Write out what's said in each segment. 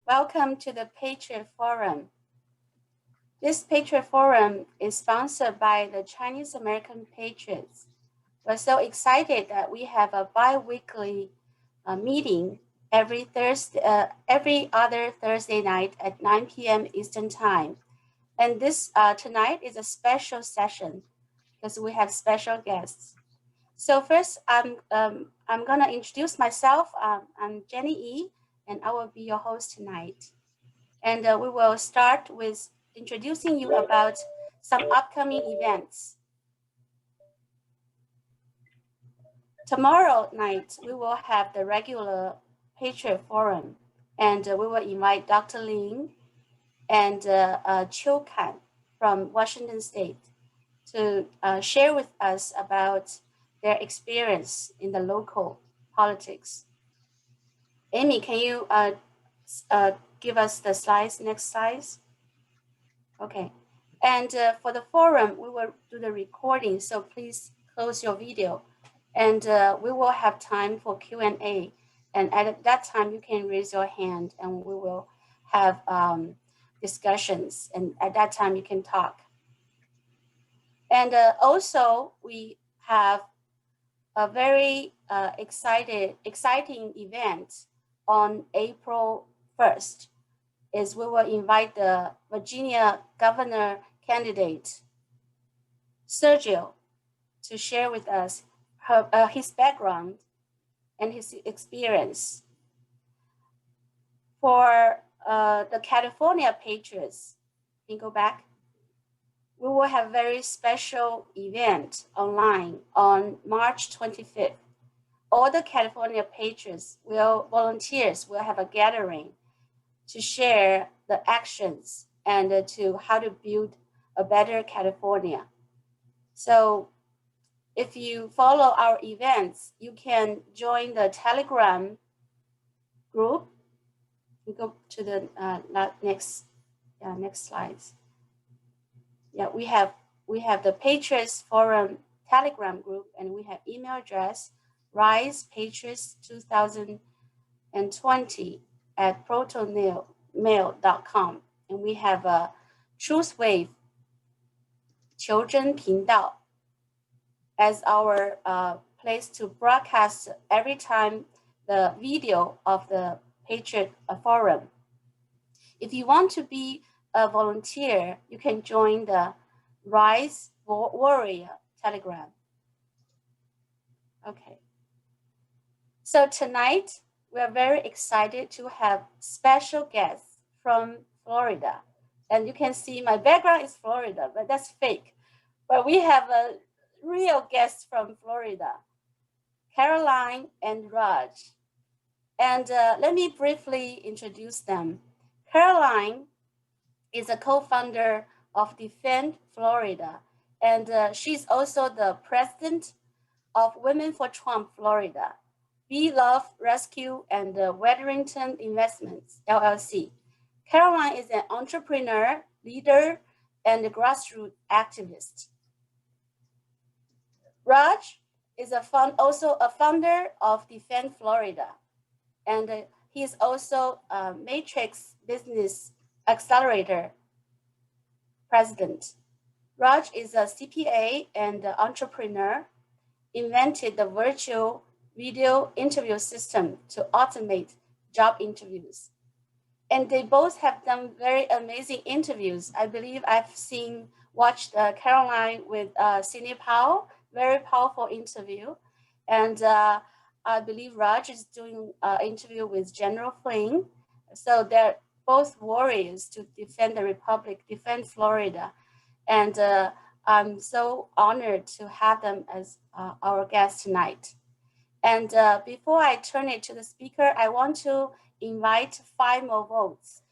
Welcome to the Patriot Forum. This Patriot Forum is sponsored by the Chinese American Patriots. We're so excited that we have a bi-weekly meeting every other Thursday night at 9 p.m. Eastern Time. And this tonight is a special session because we have special guests. So first, I'm gonna introduce myself. I'm Jenny E, and I will be your host tonight. And we will start with introducing you about some upcoming events. Tomorrow night, we will have the regular Patriot Forum, and we will invite Dr. Lin and Chiu Kan from Washington State to share with us about their experience in the local politics. Amy, can you give us the slides, next slides? Okay, and for the forum, we will do the recording, so please close your video. And we will have time for Q&A. And at that time, you can raise your hand and we will have discussions. And at that time, you can talk. And also, we have a very exciting event on April 1st. Is we will invite the Virginia governor candidate, Sergio, to share with us his background and his experience. For the California Patriots, can you go back? We will have a very special event online on March 25th. All the California Patriots volunteers will have a gathering to share the actions and to how to build a better California. So if you follow our events, you can join the Telegram group. We go to the next slides. Yeah, we have the Patriots Forum Telegram group, and we have email address risepatriots2020@protonmail.com, and we have a TruthWave 求真频道as our place to broadcast every time the video of the Patriot Forum. If you want to be a volunteer, you can join the Rise Warrior Telegram. Okay. So tonight, we are very excited to have special guests from Florida. And you can see my background is Florida, but that's fake. But we have a real guest from Florida, Caroline and Raj. And let me briefly introduce them. Caroline is a co-founder of Defend Florida, and she's also the president of Women for Trump Florida, Be Love Rescue and Wetherington Investments, LLC. Caroline is an entrepreneur, leader, and a grassroots activist. Raj is also a founder of Defend Florida, and he is also a Matrix Business Accelerator president. Raj is a CPA and entrepreneur, invented the virtual video interview system to automate job interviews. And they both have done very amazing interviews. I believe I've watched Caroline with Sidney Powell, very powerful interview. And I believe Raj is doing an interview with General Flynn. So they're both warriors to defend the Republic, defend Florida. And I'm so honored to have them as our guests tonight. And before I turn it to the speaker, I want to invite 5 more votes.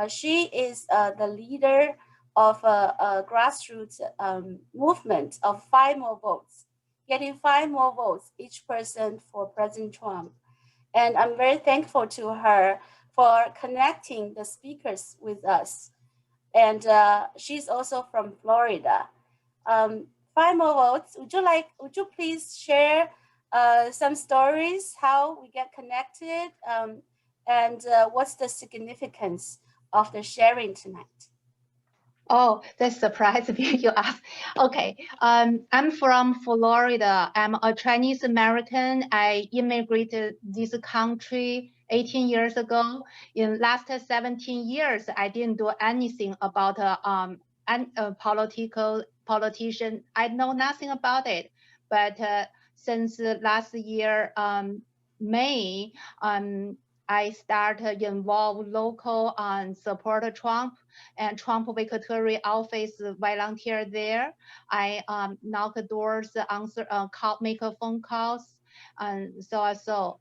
She is the leader of a grassroots movement of 5 more votes, getting 5 more votes, each person for President Trump. And I'm very thankful to her for connecting the speakers with us. And she's also from Florida. 5 more votes. Would you please share some stories, how we get connected, And what's the significance of the sharing tonight? Oh, that surprised me you asked. Okay, I'm from Florida. I'm a Chinese American. I immigrated this country 18 years ago. In last 17 years, I didn't do anything about politician. I know nothing about it. But since last year, May, I started involve local and support Trump and Trump victory office volunteer there. I knock doors, answer, make phone calls, and so.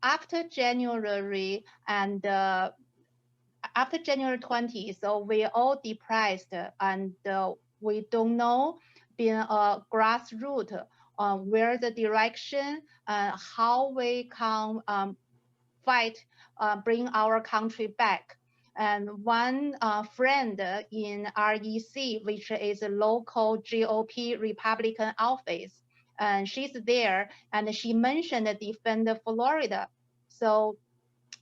After January and after January 20, so we all depressed and we don't know, being a grassroots, where the direction, how we can fight, bring our country back. And one friend in REC, which is a local GOP Republican office, and she's there, and she mentioned Defend Florida. So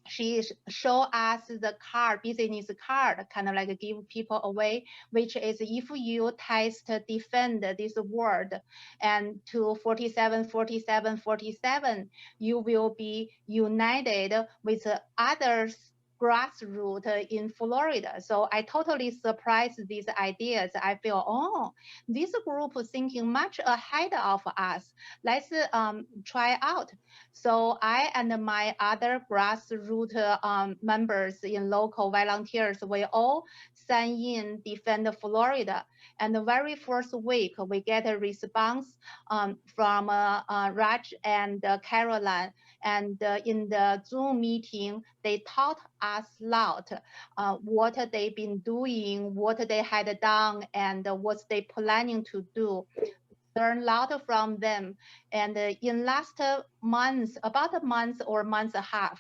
she showed us the card, business card, kind of like give people away, which is if you test defend this word and to 47, 47, 47, you will be united with others grassroots in Florida. So I totally surprised these ideas. I feel, oh, this group thinking much ahead of us. Let's try out. So I and my other grassroots members in local volunteers, we all sign in Defend Florida. And the very first week, we get a response from Raj and Caroline. And in the Zoom meeting, they taught us a lot what they've been doing, what they had done, and what they planning to do. Learn a lot from them. And in last months, about a month or month and a half,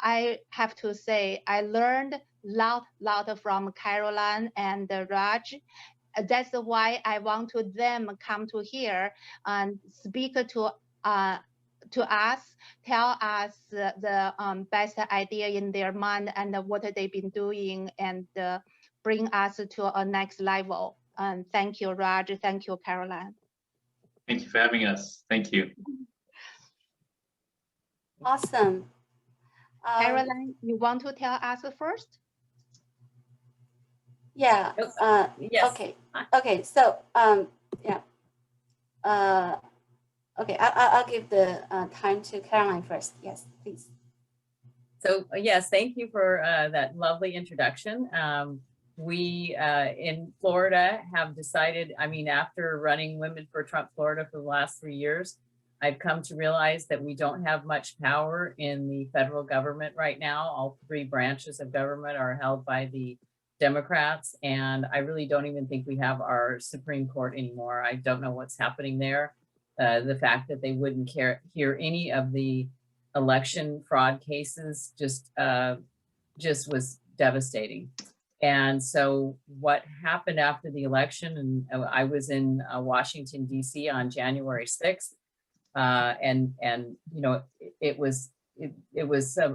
I have to say I learned a lot from Caroline and Raj. That's why I want to them come to here and speak to us, tell us the best idea in their mind and what they've been doing, and bring us to a next level. Thank you, Raj. Thank you, Caroline. Thank you for having us. Thank you. Awesome. Caroline, you want to tell us first? Yeah. Yes. Okay. Okay. So yeah. Okay. I'll give the time to Caroline first. Yes, please. So yes, thank you for that lovely introduction. We in Florida have decided, I mean, after running Women for Trump Florida for the last 3 years, I've come to realize that we don't have much power in the federal government right now. All 3 branches of government are held by the Democrats, and I really don't even think we have our Supreme Court anymore. I don't know what's happening there. The fact that they wouldn't hear any of the election fraud cases just was devastating. And so what happened after the election, and I was in Washington, D.C. on January 6th, and you know, it was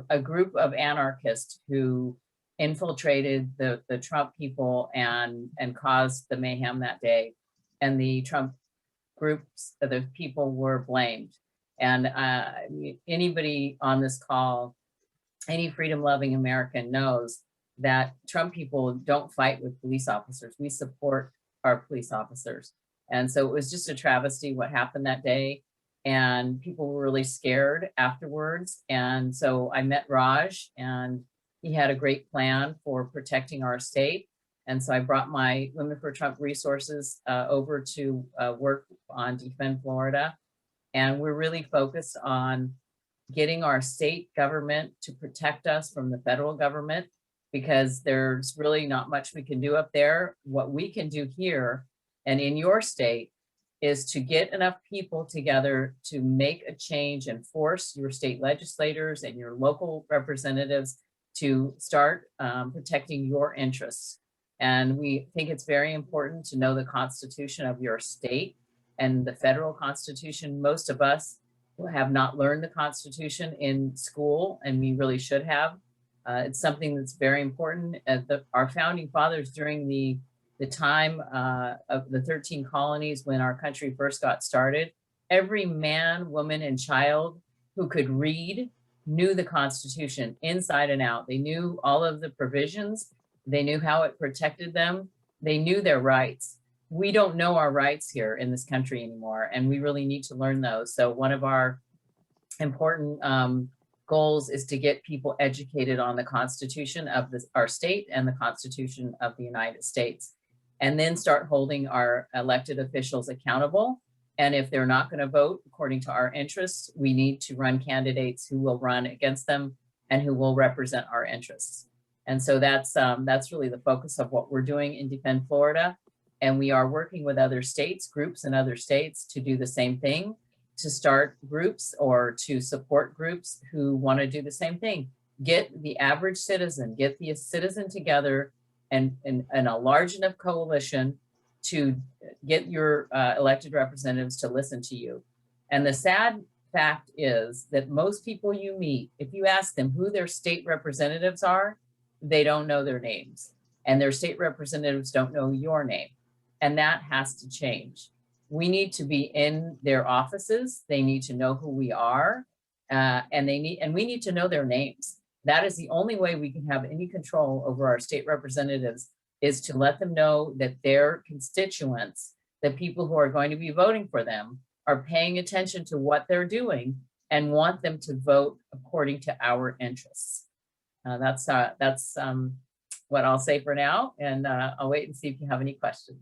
a group of anarchists who infiltrated the Trump people and caused the mayhem that day. And the Trump groups, the people were blamed. And anybody on this call, any freedom-loving American knows that Trump people don't fight with police officers. We support our police officers. And so it was just a travesty what happened that day. And people were really scared afterwards. And so I met Raj, and he had a great plan for protecting our state. And so I brought my Women for Trump resources over to work on Defend Florida. And we're really focused on getting our state government to protect us from the federal government, because there's really not much we can do up there. What we can do here and in your state is to get enough people together to make a change and force your state legislators and your local representatives to start protecting your interests. And we think it's very important to know the Constitution of your state and the federal Constitution. Most of us have not learned the Constitution in school, and we really should have. It's something that's very important. Our founding fathers, during the time of the 13 colonies when our country first got started, every man, woman, and child who could read knew the Constitution inside and out. They knew all of the provisions. They knew how it protected them. They knew their rights. We don't know our rights here in this country anymore, and we really need to learn those. So one of our important goals is to get people educated on the Constitution of our state and the Constitution of the United States, and then start holding our elected officials accountable. And if they're not going to vote according to our interests, we need to run candidates who will run against them and who will represent our interests. And so that's really the focus of what we're doing in Defend Florida. And we are working with other states, groups in other states to do the same thing, to start groups or to support groups who want to do the same thing. Get the average citizen, get the citizen together and a large enough coalition to get your elected representatives to listen to you. And the sad fact is that most people you meet, if you ask them who their state representatives are, they don't know their names, and their state representatives don't know your name. And that has to change. We need to be in their offices. They need to know who we are, and we need to know their names. That is the only way we can have any control over our state representatives, is to let them know that their constituents, the people who are going to be voting for them, are paying attention to what they're doing and want them to vote according to our interests. That's what I'll say for now, and I'll wait and see if you have any questions.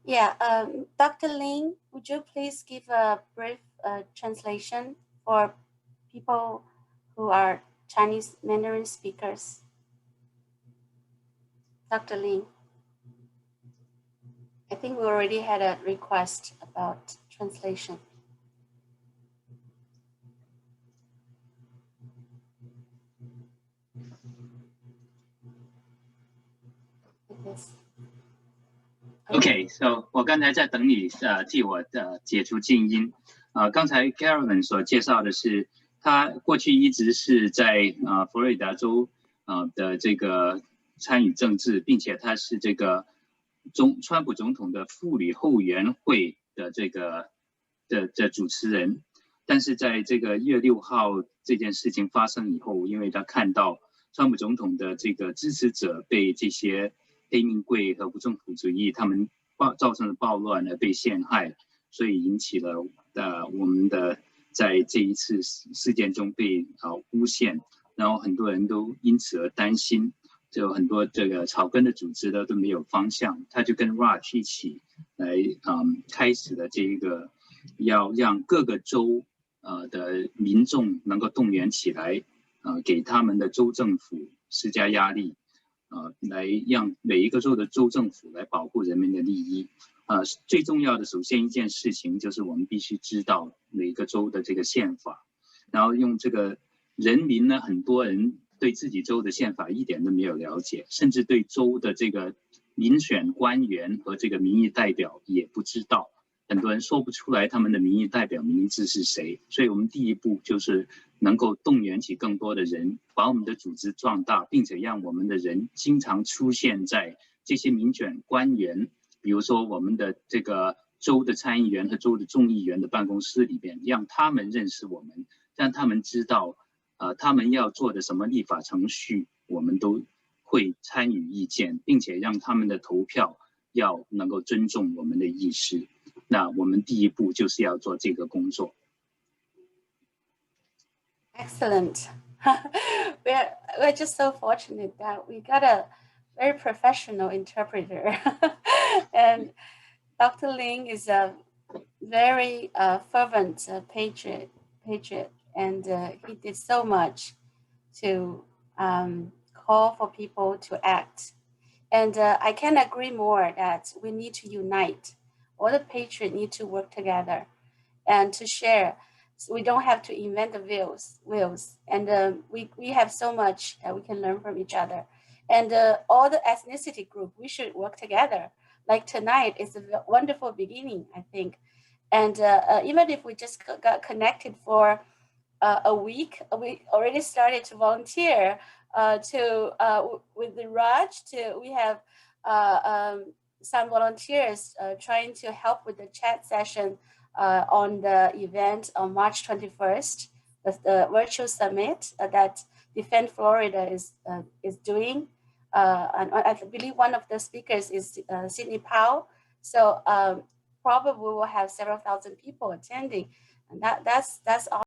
Yeah, Dr. Lin, would you please give a brief translation for people who are Chinese Mandarin speakers? Dr. Lin, I think we already had a request about translation. Okay, so 我刚才在等你替我解除静音。刚才 Caroline 所介绍的是，他过去一直是在佛罗里达州的这个参与政治，并且他是这个川普总统的妇女后援会的这个的主持人。但是在这个1月6号这件事情发生以后，因为他看到川普总统的这个支持者被这些黑命贵和不政府主义他们造成的暴乱而被陷害，所以引起了我们的在这一次事件中被诬陷，然后很多人都因此而担心，就很多这个草根的组织呢都没有方向，他就跟 Raj 一起来开始了这一个要让各个州的民众能够动员起来，给他们的州政府施加压力。来让每一个州的州政府来保护人民的利益。最重要的，首先一件事情就是我们必须知道每一个州的这个宪法，然后用这个人民呢，很多人对自己州的宪法一点都没有了解，甚至对州的这个民选官员和这个民意代表也不知道。很多人说不出来他们的民意代表名字是谁，所以我们第一步就是能够动员起更多的人，把我们的组织壮大，并且让我们的人经常出现在这些民选官员，比如说我们的这个州的参议员和州的众议员的办公室里边，让他们认识我们，让他们知道他们要做的什么立法程序，我们都会参与意见，并且让他们的投票要能够尊重我们的意识。那我们第一步就是要做这个工作。Excellent. We're just so fortunate that we got a very professional interpreter. And Dr. Lin is a very fervent patriot, and he did so much to call for people to act. And I can agree more that we need to unite. All the patriots need to work together and to share. So we don't have to invent the wheels. And we have so much that we can learn from each other. And all the ethnicity group, we should work together like tonight is a wonderful beginning, I think. And even if we just got connected for a week, we already started to volunteer with the Raj. We have some volunteers trying to help with the chat session on the event on March 21st, the virtual summit that Defend Florida is doing. And I believe one of the speakers is Sydney Powell. So probably we'll have several thousand people attending, and that's all.